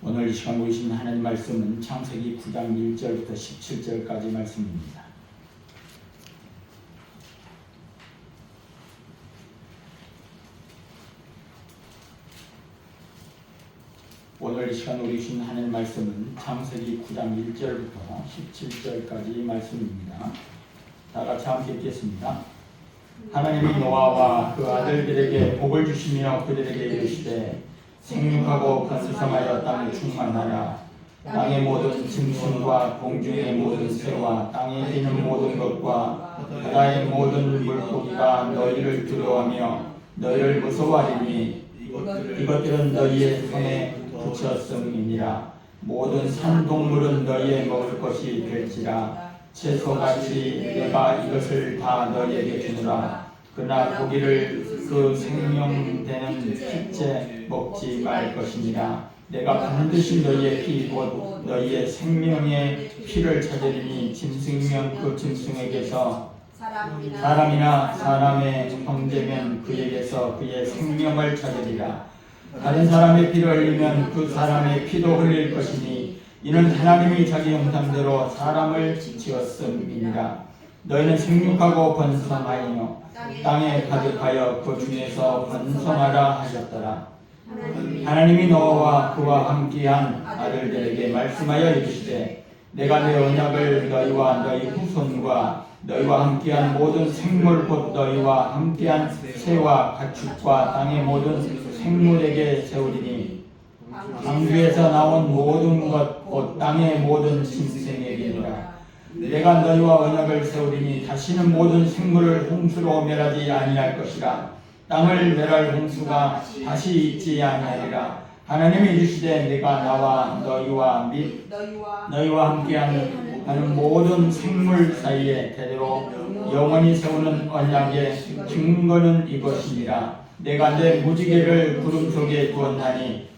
오늘 이 시간 보이신 하나님 말씀은 창세기 9장 1절부터 17절까지 말씀입니다. 오늘 이 시간 우리 주신 하나님 말씀은 창세기 9장 1절부터 17절까지 말씀입니다. 다 같이 함께 읽겠습니다. 하나님이 노아와 그 아들들에게 복을 주시며 그들에게 이르시되 생육하고 번성하여 땅을 충만하라. 땅의 모든 짐승과 공중의 모든 새와 땅에 뛰는 모든 것과 바다의 모든 물고기가 너희를 두려워하며 너희를 무서워하리니 이것들은 너희의 손에 붙였음이니라. 모든 산동물은 너희의 먹을 것이 될지라. 채소같이 내가 이것을 다 너희에게 주노라. 그러나 고기를 그 생명되는 피째 먹지 말 것이니라. 내가 반드시 너희의 피 곧 너희의 생명의 피를 찾으리니 짐승이면 그 짐승에게서 사람이나 사람의 형제면 그에게서 그의 생명을 찾으리라. 다른 사람의 피를 흘리면 그 사람의 피도 흘릴 것이니 이는 하나님이 자기 형상대로 사람을 지었음이니라. 너희는 생육하고 번성하여 땅에 가득하여 그 중에서 번성하라 하셨더라. 하나님이 노아와 그와 함께한 아들들에게 말씀하여 이르시되 내가 내 언약을 너희와 너희 후손과 너희와 함께한 모든 생물 곧 너희와 함께한 새와 가축과 땅의 모든 생물에게 세우리니 방주에서 나온 모든 것 곧 땅의 모든 짐승에게니라. 내가 너희와 언약을 세우리니 다시는 모든 생물을 홍수로 멸하지 아니할 것이라. 땅을 멸할 홍수가 다시 있지 아니하리라. 하나님이 이르시되 내가 나와 너희와 및 너희와 함께하는 모든 생물 사이에 대대로 영원히 세우는 언약의 증거는 이것이니라. 내가 내 무지개를 구름 속에 두었나니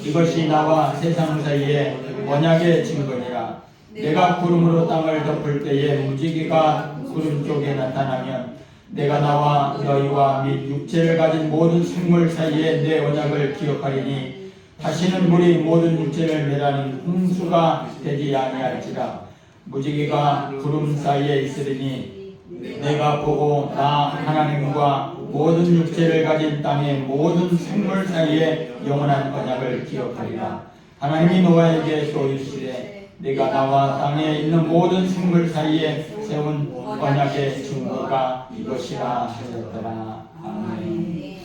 이것이 나와 세상 사이에 언약의 증거니라. 내가 구름으로 땅을 덮을 때에 무지개가 구름 쪽에 나타나면 내가 나와 너희와 및 육체를 가진 모든 생물 사이에 내 언약을 기억하리니 다시는 물이 모든 육체를 멸하는 홍수가 되지 아니할지라. 무지개가 구름 사이에 있으리니 내가 보고 나 하나님과 모든 육체를 가진 땅의 모든 생물 사이에 영원한 언약을 기억하리라. 하나님이 노아에게 또 이르시되 내가 나와 땅에 있는 모든 생물 사이에 세운 언약의 증거가 이것이라 하셨더라. 아멘.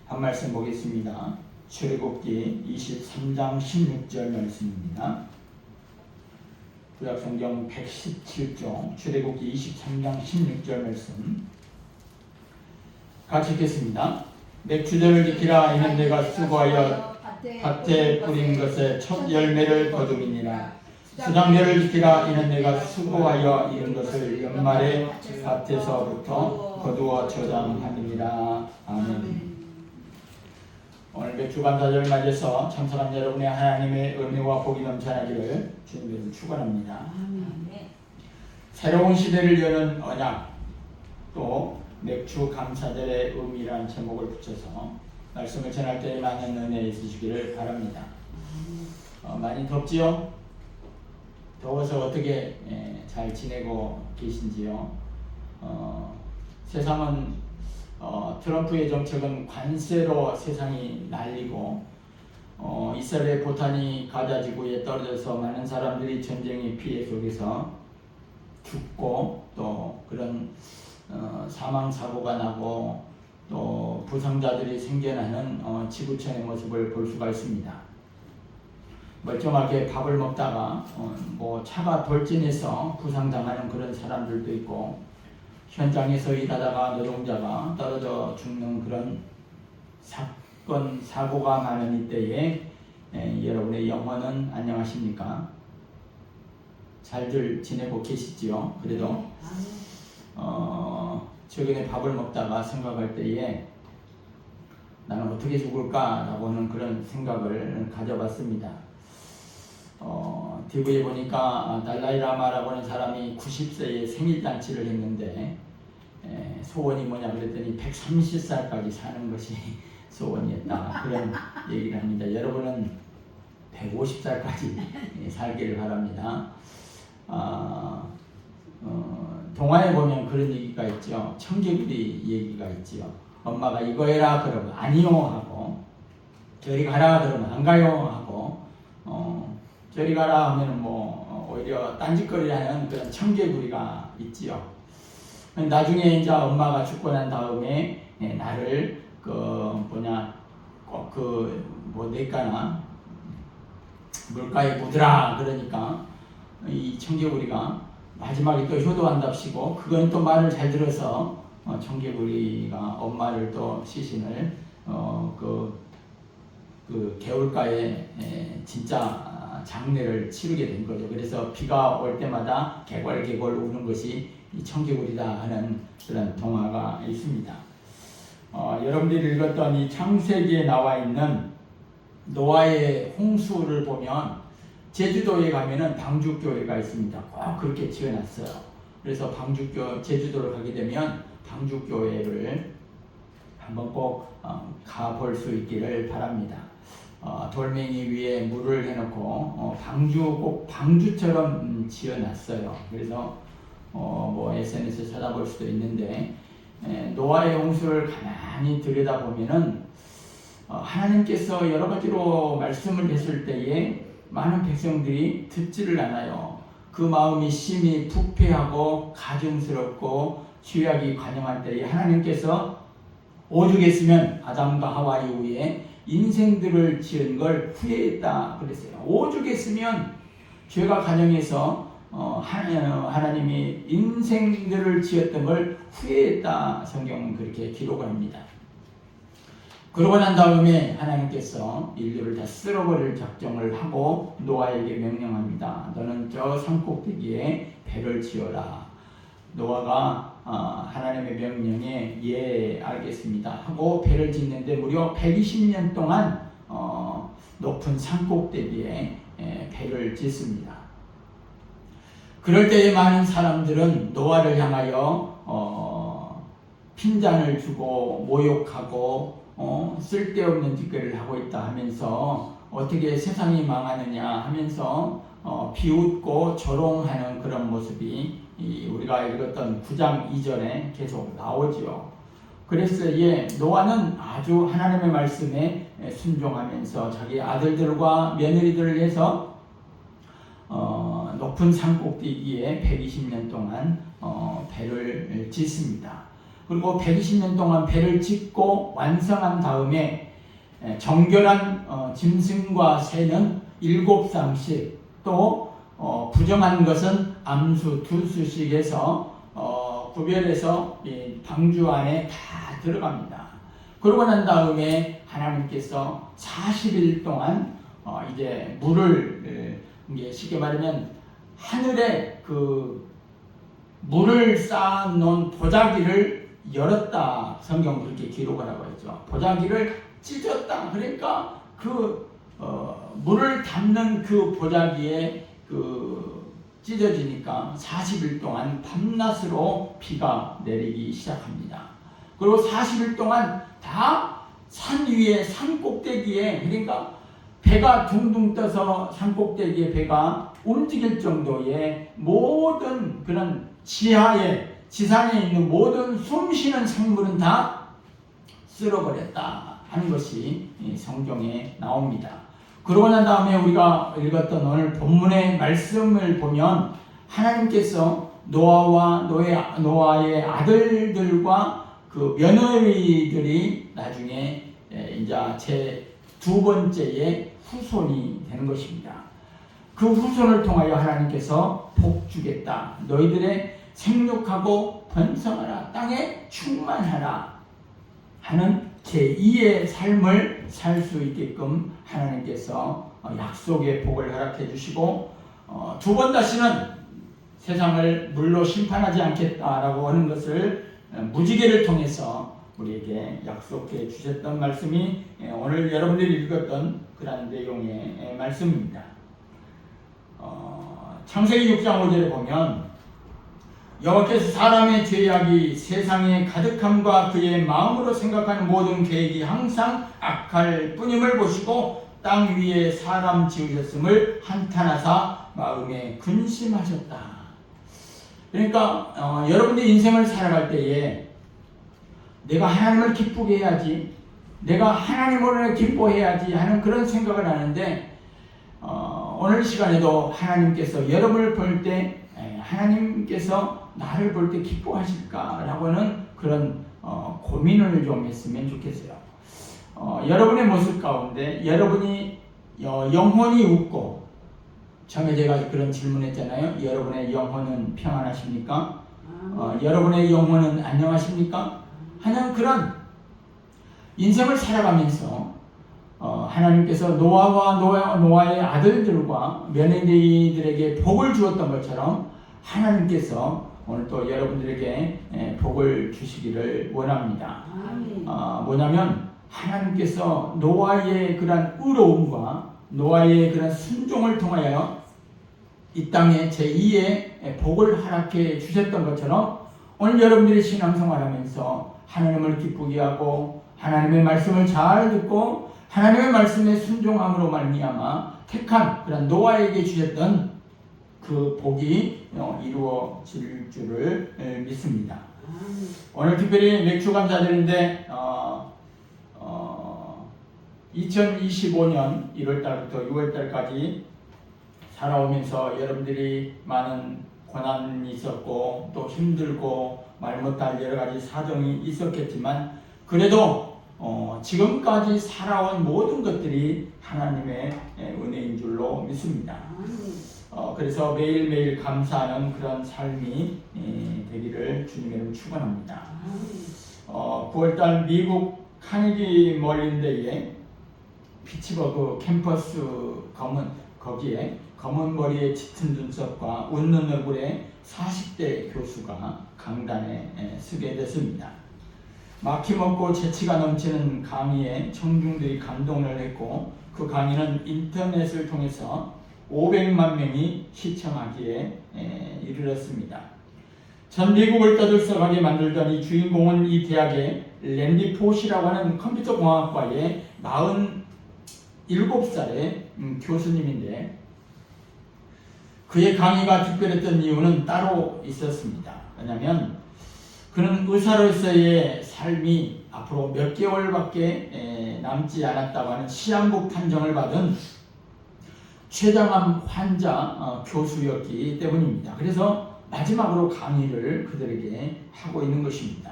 한 말씀 보겠습니다. 출애굽기 23장 16절 말씀입니다. 구약성경 117쪽 출애굽기 23장 16절 말씀 같이 읽겠습니다. 맥주절을 지키라. 이는 내가 수고하여 밭에 뿌린 것의 첫 열매를 거두이니라. 수장절을 지키라. 이는 내가 수고하여 이룬 것을 연말에 밭에서부터 거두어 저장함이니라. 아멘. 오늘 맥주감사절을 맞이해서 참석한 여러분의 하나님의 은혜와 복이 넘쳐나기를 주님께서 축원합니다. 새로운 시대를 여는 언약, 또 맥주 감사절의 의미라는 제목을 붙여서 말씀을 전할 때 많은 은혜 있으시기를 바랍니다. 많이 덥지요? 더워서 어떻게 잘 지내고 계신지요? 세상은 트럼프의 정책은 관세로 세상이 날리고 이스라엘의 포탄이 가자 지구에 떨어져서 많은 사람들이 전쟁의 피해 속에서 죽고 또 그런 사망 사고가 나고 또 부상자들이 생겨나는 지구촌의 모습을 볼 수가 있습니다. 멀쩡하게 밥을 먹다가 뭐 차가 돌진해서 부상당하는 그런 사람들도 있고 현장에서 일하다가 노동자가 떨어져 죽는 그런 사건 사고가 많은 이때에 여러분의 영혼은 안녕하십니까? 잘들 지내고 계시지요? 그래도 최근에 밥을 먹다가 생각할 때에 나는 어떻게 죽을까라고는 그런 생각을 가져봤습니다. TV에 보니까 달라이 라마라고 하는 사람이 90세에 생일잔치를 했는데 소원이 뭐냐 그랬더니 130살까지 사는 것이 소원이었다. 그런 얘기를 합니다. 여러분은 150살까지 살기를 바랍니다. 동화에 보면 그런 얘기가 있죠. 청개구리 얘기가 있죠. 엄마가 이거 해라 그러면 아니요 하고, 저리 가라 그러면 안 가요 하고, 저리 가라 하면 오히려 딴짓거리 하는 그런 청개구리가 있지요. 나중에 이제 엄마가 죽고 난 다음에 나를 내가나 물가에 묻으라 그러니까 이 청개구리가 마지막에 또 효도한답시고, 그건 또 말을 잘 들어서 청개구리가 엄마를 또 시신을 그 개울가에 진짜 장례를 치르게 된 거죠. 그래서 비가 올 때마다 개걸개걸 우는 것이 이 청개구리다 하는 그런 동화가 있습니다. 여러분들이 읽었던 이 창세기에 나와 있는 노아의 홍수를 보면 제주도에 가면은 방주교회가 있습니다. 꼭 그렇게 지어놨어요. 그래서 제주도를 가게 되면 방주교회를 한번 꼭 가볼 수 있기를 바랍니다. 돌멩이 위에 물을 해놓고 꼭 방주처럼 지어놨어요. 그래서 SNS에 찾아볼 수도 있는데, 노아의 홍수를 가만히 들여다보면은 하나님께서 여러 가지로 말씀을 했을 때에 많은 백성들이 듣지를 않아요. 그 마음이 심히 부패하고 가증스럽고 죄악이 관영할 때에 하나님께서 오죽했으면 아담과 하와 이후에 인생들을 지은 걸 후회했다 그랬어요. 오죽했으면 죄가 관영해서 하나님이 인생들을 지었던 걸 후회했다, 성경은 그렇게 기록을 합니다. 그러고 난 다음에 하나님께서 인류를 다 쓸어버릴 작정을 하고 노아에게 명령합니다. 너는 저 산꼭대기에 배를 지어라. 노아가 하나님의 명령에 예 알겠습니다 하고 배를 짓는데 무려 120년 동안 높은 산꼭대기에 배를 짓습니다. 그럴 때에 많은 사람들은 노아를 향하여 핀잔을 주고 모욕하고 쓸데없는 짓거리를 하고 있다 하면서 어떻게 세상이 망하느냐 하면서 비웃고 조롱하는 그런 모습이 우리가 읽었던 9장 2절에 계속 나오지요. 그래서 노아는 아주 하나님의 말씀에 순종하면서 자기 아들들과 며느리들을 해서 높은 산꼭대기에 120년 동안 배를 짓습니다. 그리고 120년 동안 배를 짓고 완성한 다음에 정결한 짐승과 새는 7쌍씩, 또 부정한 것은 암수 2수씩 해서 구별해서 방주 안에 다 들어갑니다. 그러고 난 다음에 하나님께서 40일 동안 이제 물을 쉽게 말하면 하늘에 그 물을 쌓아놓은 보자기를 열었다, 성경 그렇게 기록을 하고 있죠. 보자기를 찢었다. 그러니까 물을 담는 그 보자기에 찢어지니까 40일 동안 밤낮으로 비가 내리기 시작합니다. 그리고 40일 동안 다 산 위에 산 꼭대기에, 그러니까 배가 둥둥 떠서 산 꼭대기에 배가 움직일 정도의 모든 그런 지상에 있는 모든 숨쉬는 생물은 다 쓸어버렸다 하는 것이 성경에 나옵니다. 그러고 난 다음에 우리가 읽었던 오늘 본문의 말씀을 보면 하나님께서 노아의 아들들과 그 며느리들이 나중에 이제 제 두 번째의 후손이 되는 것입니다. 그 후손을 통하여 하나님께서 복 주겠다. 너희들의 생육하고 번성하라. 땅에 충만하라. 하는 제2의 삶을 살 수 있게끔 하나님께서 약속의 복을 허락해 주시고, 두 번 다시는 세상을 물로 심판하지 않겠다라고 하는 것을 무지개를 통해서 우리에게 약속해 주셨던 말씀이 오늘 여러분들이 읽었던 그런 내용의 말씀입니다. 창세기 6장 5절에 보면 여호와께서 사람의 죄악이 세상에 가득함과 그의 마음으로 생각하는 모든 계획이 항상 악할 뿐임을 보시고 땅 위에 사람 지으셨음을 한탄하사 마음에 근심하셨다. 그러니까 여러분의 인생을 살아갈 때에 내가 하나님을 기쁘게 해야지, 내가 하나님을 기뻐해야지 하는 그런 생각을 하는데, 오늘 시간에도 하나님께서 여러분을 볼 때 하나님께서 나를 볼 때 기뻐하실까라고 하는 그런 고민을 좀 했으면 좋겠어요. 여러분의 모습 가운데 여러분이 영혼이 웃고, 처음에 제가 그런 질문했잖아요. 여러분의 영혼은 평안하십니까? 여러분의 영혼은 안녕하십니까? 하는 그런 인생을 살아가면서 하나님께서 노아의 아들들과 며느리들에게 복을 주었던 것처럼 하나님께서 오늘 또 여러분들에게 복을 주시기를 원합니다. 뭐냐면 하나님께서 노아의 그런 의로움과 노아의 그런 순종을 통하여 이 땅에 제2의 복을 허락해 주셨던 것처럼 오늘 여러분들이 신앙생활하면서 하나님을 기쁘게 하고 하나님의 말씀을 잘 듣고 하나님의 말씀에 순종함으로 말미암아 택한 그런 노아에게 주셨던 그 복이 이루어질 줄을 믿습니다. 오늘 특별히 맥주 감사드리는데 2025년 1월달부터 6월달까지 살아오면서 여러분들이 많은 고난이 있었고 또 힘들고 말 못할 여러 가지 사정이 있었겠지만 그래도 지금까지 살아온 모든 것들이 하나님의 은혜인 줄로 믿습니다. 그래서 매일매일 감사하는 그런 삶이 되기를 주님의 축원합니다. 9월달 미국 카네기 멀린데이에 피츠버그 캠퍼스 거기에 검은 머리에 짙은 눈썹과 웃는 얼굴의 40대 교수가 강단에 서게 됐습니다. 막힘없고 재치가 넘치는 강의에 청중들이 감동을 했고 그 강의는 인터넷을 통해서 500만 명이 시청하기에 이르렀습니다. 전 미국을 떠들썩하게 만들던 이 주인공은 이 대학의 랜디 포시라고 하는 컴퓨터 공학과의 47살의 교수님인데 그의 강의가 특별했던 이유는 따로 있었습니다. 왜냐하면 그는 의사로서의 삶이 앞으로 몇 개월밖에 남지 않았다고 하는 시한부 판정을 받은 췌장암 환자 교수였기 때문입니다. 그래서 마지막으로 강의를 그들에게 하고 있는 것입니다.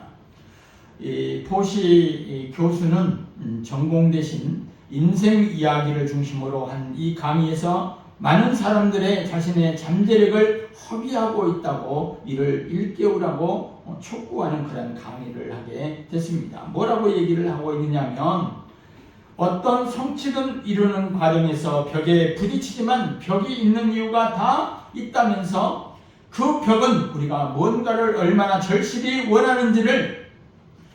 이 포시 교수는 전공 대신 인생 이야기를 중심으로 한 이 강의에서 많은 사람들의 자신의 잠재력을 허비하고 있다고 이를 일깨우라고 촉구하는 그런 강의를 하게 됐습니다. 뭐라고 얘기를 하고 있느냐면 어떤 성취를 이루는 과정에서 벽에 부딪히지만 벽이 있는 이유가 다 있다면서 그 벽은 우리가 뭔가를 얼마나 절실히 원하는지를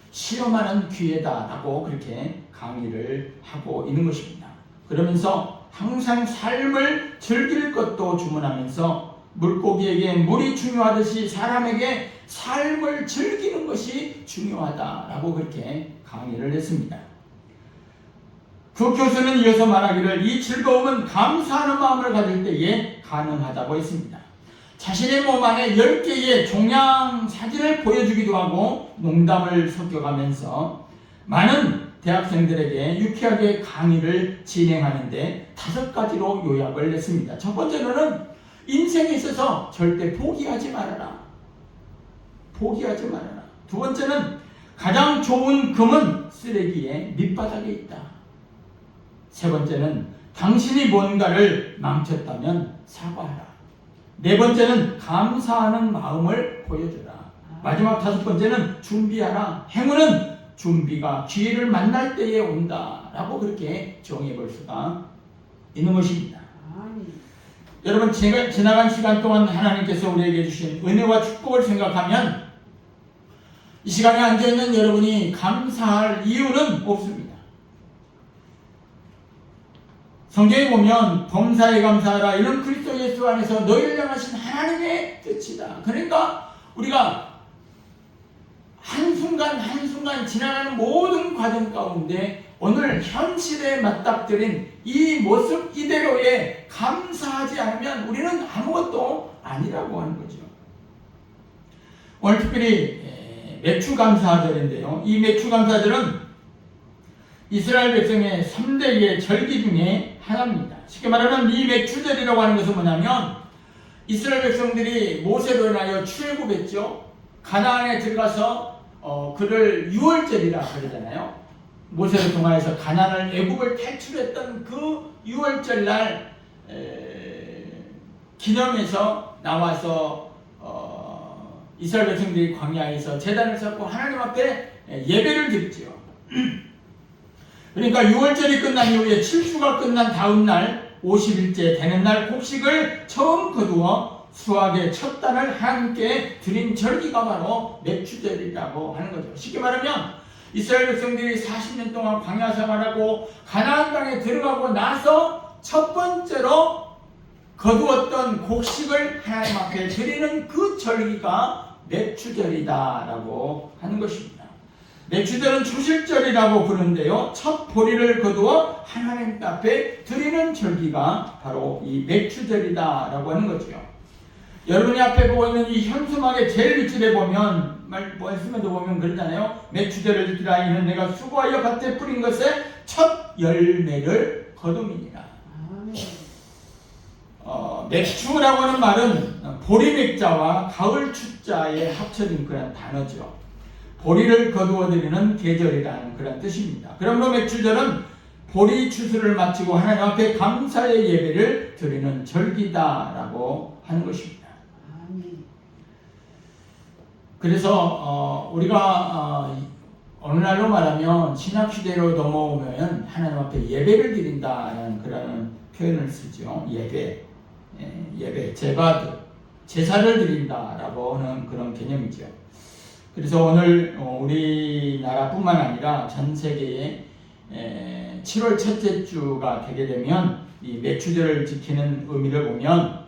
시험하는 기회다라고 그렇게 강의를 하고 있는 것입니다. 그러면서 항상 삶을 즐길 것도 주문하면서 물고기에게 물이 중요하듯이 사람에게 삶을 즐기는 것이 중요하다라고 그렇게 강의를 했습니다. 그 교수는 이어서 말하기를 이 즐거움은 감사하는 마음을 가질 때에 가능하다고 했습니다. 자신의 몸 안에 10개의 종양 사진을 보여주기도 하고 농담을 섞여가면서 많은 대학생들에게 유쾌하게 강의를 진행하는데 5가지로 요약을 했습니다. 첫 번째로는 인생에 있어서 절대 포기하지 말아라. 포기하지 말아라. 두 번째는 가장 좋은 금은 쓰레기의 밑바닥에 있다. 세 번째는 당신이 뭔가를 망쳤다면 사과하라. 네 번째는 감사하는 마음을 보여줘라. 마지막 5번째는 준비하라. 행운은 준비가 기회를 만날 때에 온다라고 그렇게 정해 볼 수가 있는 것입니다. 여러분, 제가 지나간 시간 동안 하나님께서 우리에게 주신 은혜와 축복을 생각하면 이 시간에 앉아있는 여러분이 감사할 이유는 없습니다. 성경에 보면 범사에 감사하라 이는 그리스도 예수 안에서 너희를 향하신 하나님의 뜻이다. 그러니까 우리가 한순간 한순간 지나가는 모든 과정 가운데 오늘 현실에 맞닥뜨린 이 모습 이대로에 감사하지 않으면 우리는 아무것도 아니라고 하는 거죠. 오늘 특별히 매추감사절인데요. 이 매추감사절은 이스라엘 백성의 3대의 절기 중에 하나입니다. 쉽게 말하면 이 매추절이라고 하는 것은 뭐냐면 이스라엘 백성들이 모세로 인하여 출애굽했죠. 가나안에 들어가서 그를 유월절이라 그러잖아요. 모세를 통하여서 가나안을 애굽을 탈출했던 그 유월절 날 기념해서 나와서 이스라엘 백성들이 광야에서 제단을 쌓고 하나님 앞에 예배를 드리죠. 그러니까 유월절이 끝난 이후에 7주가 끝난 다음 날 50일째 되는 날 곡식을 처음 거두어 수확의 첫 단을 하나님께 드린 절기가 바로 매추절이라고 하는 거죠. 쉽게 말하면 이스라엘 백성들이 40년 동안 광야 생활하고 가나안 땅에 들어가고 나서 첫 번째로 거두었던 곡식을 하나님 앞에 드리는 그 절기가 매추절이다라고 하는 것입니다. 매추절은 주실절이라고 부르는데요. 첫 보리를 거두어 하나님 앞에 드리는 절기가 바로 이 매추절이다라고 하는 거죠. 여러분이 앞에 보고 있는 이 현수막의 제일 밑줄에 보면 말씀에도 보면 그러잖아요. 매추절을 지키라. 이는 내가 수고하여 밭에 뿌린 것에 첫 열매를 거둠이니라. 맥추라고 하는 말은 보리맥자와 가을 추자의 합쳐진 그런 단어죠. 보리를 거두어드리는 계절이라는 그런 뜻입니다. 그러므로 맥추절은 보리 추수를 마치고 하나님 앞에 감사의 예배를 드리는 절기다라고 하는 것입니다. 그래서 우리가 오늘날로 말하면 신학시대로 넘어오면 하나님 앞에 예배를 드린다는 그런 표현을 쓰죠. 예배, 제사를 드린다라고 하는 그런 개념이죠. 그래서 오늘 우리나라뿐만 아니라 전 세계에 7월 첫째 주가 되게 되면 이 매추절을 지키는 의미를 보면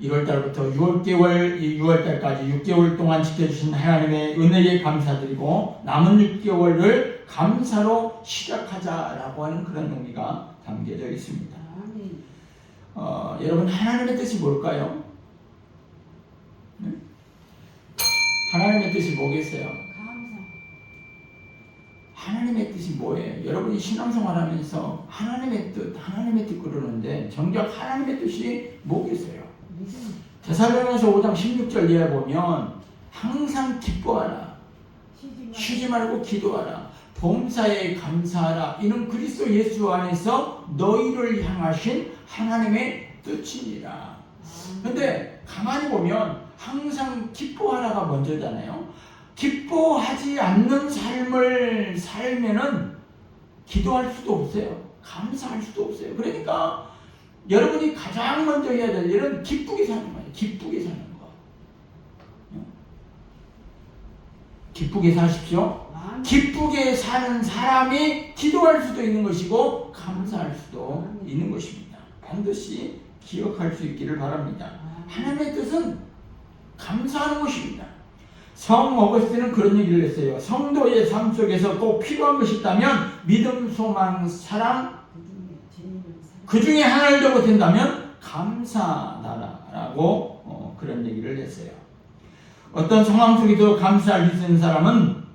1월달부터 6월달까지 6개월 동안 지켜주신 하나님의 은혜에 감사드리고 남은 6개월을 감사로 시작하자라고 하는 그런 의미가 담겨져 있습니다. 여러분 하나님의 뜻이 뭘까요? 네? 하나님의 뜻이 뭐겠어요? 하나님의 뜻이 뭐예요? 여러분이 신앙생활하면서 하나님의 뜻 그러는데 정작 하나님의 뜻이 뭐겠어요? 데살로니가서 5장 16절 이하에 보면 항상 기뻐하라, 쉬지 말고 기도하라, 범사에 감사하라. 이는 그리스도 예수 안에서 너희를 향하신 하나님의 뜻이니라. 그런데 가만히 보면 항상 기뻐하라가 먼저잖아요. 기뻐하지 않는 삶을 살면은 기도할 수도 없어요. 감사할 수도 없어요. 그러니까 여러분이 가장 먼저 해야 될 일은 기쁘게 사는 거예요. 기쁘게 사는 거. 기쁘게 사십시오. 기쁘게 사는 사람이 기도할 수도 있는 것이고 감사할 수도 있는 것입니다. 반드시 기억할 수 있기를 바랍니다. 하나님의 뜻은 감사하는 것입니다. 성 어거스틴은 그런 얘기를 했어요. 성도의 삶 속에서 꼭 필요한 것이 있다면 믿음, 소망, 사랑, 그 중에 하나를 더 못한다면 감사하라라고 그런 얘기를 했어요. 어떤 상황 속에서 감사할 수 있는 사람은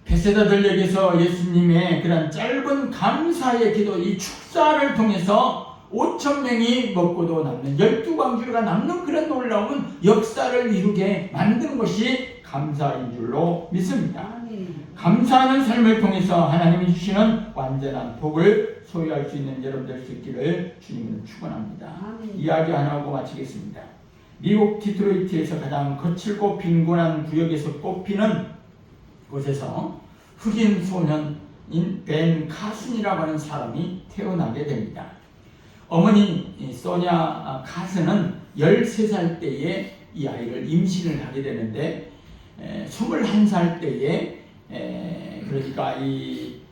베세다들에게서 예수님의 그런 짧은 감사의 기도, 이 축사를 통해서 5,000명이 먹고도 남는 12광주가 남는 그런 놀라운 역사를 이루게 만드는 것이 감사인 줄로 믿습니다. 감사하는 삶을 통해서 하나님이 주시는 완전한 복을 소유할 수 있는 여러분 될 수 있기를 주님은 축원합니다. 이야기 하나 하고 마치겠습니다. 미국 디트로이트에서 가장 거칠고 빈곤한 구역에서 꼽히는 곳에서 흑인 소년인 벤 카슨이라고 하는 사람이 태어나게 됩니다. 어머니 소냐 카슨은 13살 때에 이 아이를 임신을 하게 되는데 21살 때에 그러니까 이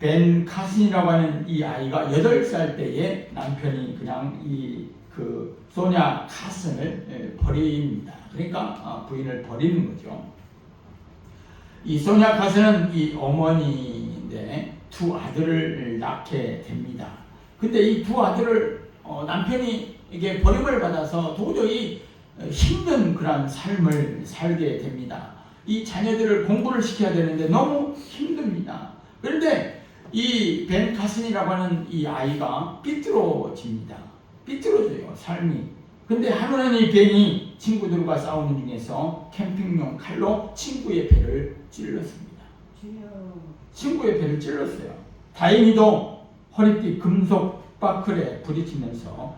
벤 카슨이라고 하는 이 아이가 8살 때에 남편이 그냥 그 소냐 카슨을 버립니다. 그러니까 부인을 버리는 거죠. 이 소냐 가스는 이 어머니인데 두 아들을 낳게 됩니다. 근데 이 두 아들을 남편이 이게 버림을 받아서 도저히 힘든 그런 삶을 살게 됩니다. 이 자녀들을 공부를 시켜야 되는데 너무 힘듭니다. 그런데 이 벤 카슨이라고 하는 이 아이가 삐뚤어집니다. 삐뚤어져요, 삶이. 근데 하루는 이 벤이 친구들과 싸우는 중에서 캠핑용 칼로 친구의 배를 찔렀습니다. 친구의 배를 찔렀어요. 다행히도 허리띠 금속 바클에 부딪히면서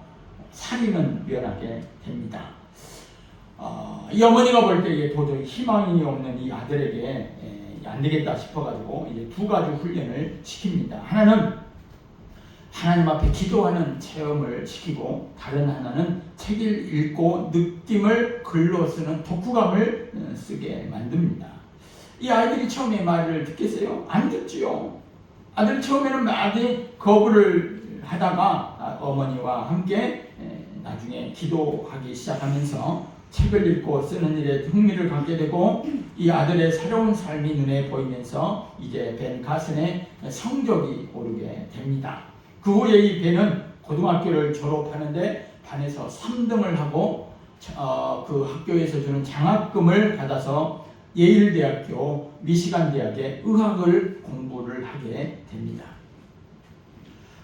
살인은 면하게 됩니다. 이 어머니가 볼 때 이게 도저히 희망이 없는 이 아들에게 안 되겠다 싶어가지고 이제 두 가지 훈련을 시킵니다. 하나는 하나님 앞에 기도하는 체험을 시키고, 다른 하나는 책을 읽고 느낌을 글로 쓰는 독후감을 쓰게 만듭니다. 이 아이들이 처음에 말을 듣겠어요? 안 듣지요. 아들 처음에는 많이 거부를 하다가 어머니와 함께 나중에 기도하기 시작하면서 책을 읽고 쓰는 일에 흥미를 갖게 되고, 이 아들의 새로운 삶이 눈에 보이면서 이제 벤 카슨의 성적이 오르게 됩니다. 그 후에 이 벤은 고등학교를 졸업하는데 반에서 3등을 하고 그 학교에서 주는 장학금을 받아서 예일대학교, 미시간대학에 의학을 공부를 하게 됩니다.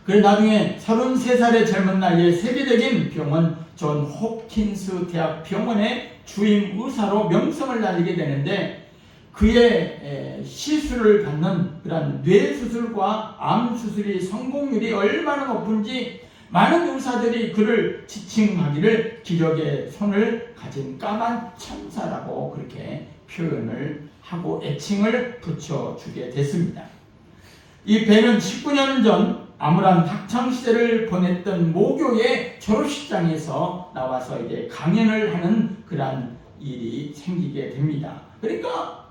그래 나중에 33살의 젊은 나이에 세계적인 병원 존 홉킨스 대학 병원의 주임 의사로 명성을 날리게 되는데, 그의 시술을 받는 그런 뇌수술과 암수술이 성공률이 얼마나 높은지 많은 의사들이 그를 지칭하기를 기적의 손을 가진 까만 천사라고 그렇게 표현을 하고 애칭을 붙여주게 됐습니다. 이 벤은 19년 전 암울한 학창시절을 보냈던 모교의 졸업식장에서 나와서 이제 강연을 하는 그런 일이 생기게 됩니다. 그러니까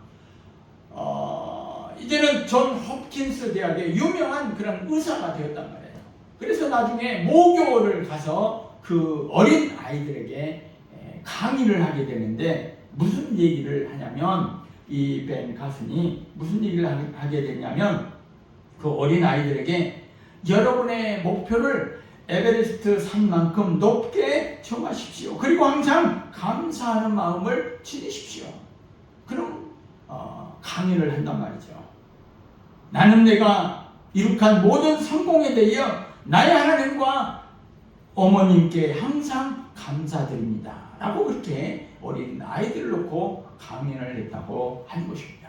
이제는 존 홉킨스 대학의 유명한 그런 의사가 되었단 말이에요. 그래서 나중에 모교를 가서 그 어린 아이들에게 강의를 하게 되는데, 무슨 얘기를 하냐면 이 벤 카슨이 무슨 얘기를 하게 되냐면 그 어린 아이들에게 여러분의 목표를 에베레스트 산만큼 높게 정하십시오. 그리고 항상 감사하는 마음을 지니십시오. 그럼 강의를 한단 말이죠. 나는 내가 이룩한 모든 성공에 대하여 나의 하나님과 어머님께 항상 감사드립니다. 라고 그렇게 어린 아이들을 놓고 강연을 했다고 하는 것입니다.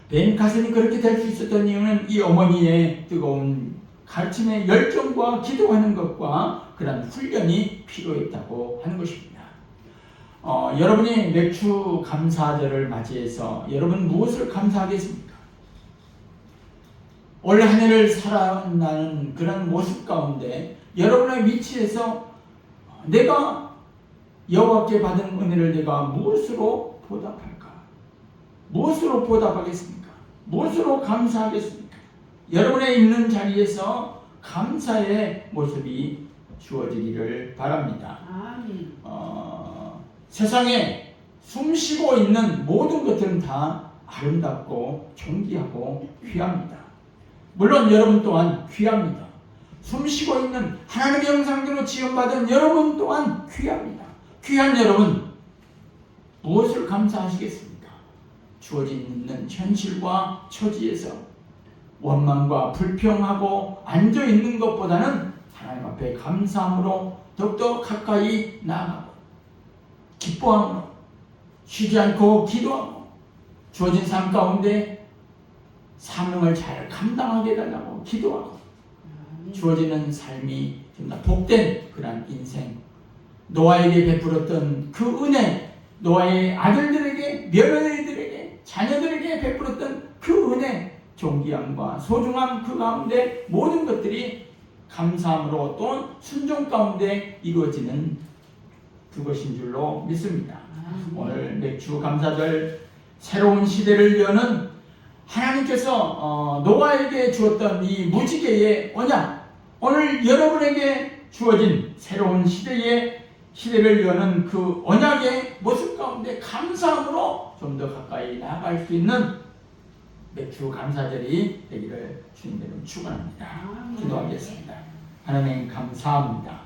벤 카슨이 그렇게 될 수 있었던 이유는 이 어머니의 뜨거운 가르침의 열정과 기도하는 것과 그런 훈련이 필요했다고 하는 것입니다. 여러분이 맥주 감사절을 맞이해서 여러분 무엇을 감사하겠습니까? 올 한 해를 살아가는 그런 모습 가운데 여러분의 위치에서 내가 여호와께 받은 은혜를 내가 무엇으로 보답할까? 무엇으로 보답하겠습니까? 무엇으로 감사하겠습니까? 여러분의 있는 자리에서 감사의 모습이 주어지기를 바랍니다. 세상에 숨쉬고 있는 모든 것들은 다 아름답고 존귀하고 귀합니다. 물론 여러분 또한 귀합니다. 숨쉬고 있는 하나님의 형상대로 지음받은 여러분 또한 귀합니다. 귀한 여러분, 무엇을 감사하시겠습니까? 주어진 있는 현실과 처지에서 원망과 불평하고 앉아있는 것보다는 하나님 앞에 감사함으로 더욱더 가까이 나아가고 기뻐함으로 쉬지 않고 기도하고 주어진 삶 가운데 사명을 잘 감당하게 해달라고 기도하고 주어지는 삶이 좀 더 복된 그런 인생, 노아에게 베풀었던 그 은혜, 노아의 아들들에게, 며느리들에게, 자녀들에게 베풀었던 그 은혜, 존귀함과 소중함 그 가운데 모든 것들이 감사함으로 또 순종 가운데 이루어지는 그것인 줄로 믿습니다. 오늘 맥주 감사절 새로운 시대를 여는 하나님께서 노아에게 주었던 이 무지개의 언약, 오늘 여러분에게 주어진 새로운 시대의 시대를 여는 그 언약의 모습 가운데 감사함으로 좀 더 가까이 나아갈 수 있는 맥주 감사절이 되기를 주님의 이름 축원합니다. 기도하겠습니다. 하나님 감사합니다.